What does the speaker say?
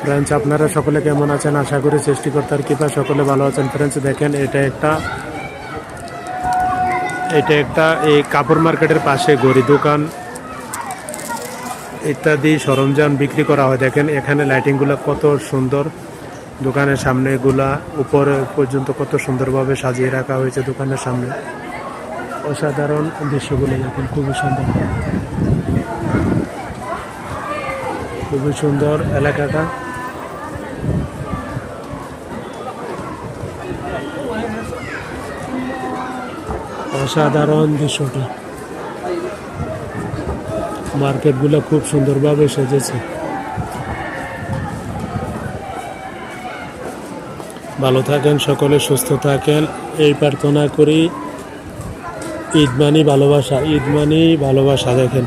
Friends আপনারা সকলে কেমন আছেন? আশা করি সৃষ্টিকর্তার কৃপা সকলে ভালো আছেন। ফ্রেন্ডস দেখেন এটা একটা এই কাপড় মার্কেটের পাশে ঘড়ি দোকান ইত্যাদি সরঞ্জাম বিক্রি করা হয়। দেখেন এখানে লাইটিংগুলো কত সুন্দর, দোকানের সামনে এগুলা উপরে পর্যন্ত কত সুন্দরভাবে সাজিয়ে রাখা হয়েছে দোকানের সামনে। অসাধারণ দৃশ্যগুলো দেখেন, খুবই সুন্দর, খুবই সুন্দর এলাকাটা। অসাধারণ দৃশ্যটা, মার্কেটগুলো খুব সুন্দরভাবে সেজেছে। ভালো থাকেন সকলে, সুস্থ থাকেন এই প্রার্থনা করি। ঈদ মানি ভালোবাসা, ঈদ মানি ভালোবাসা। দেখেন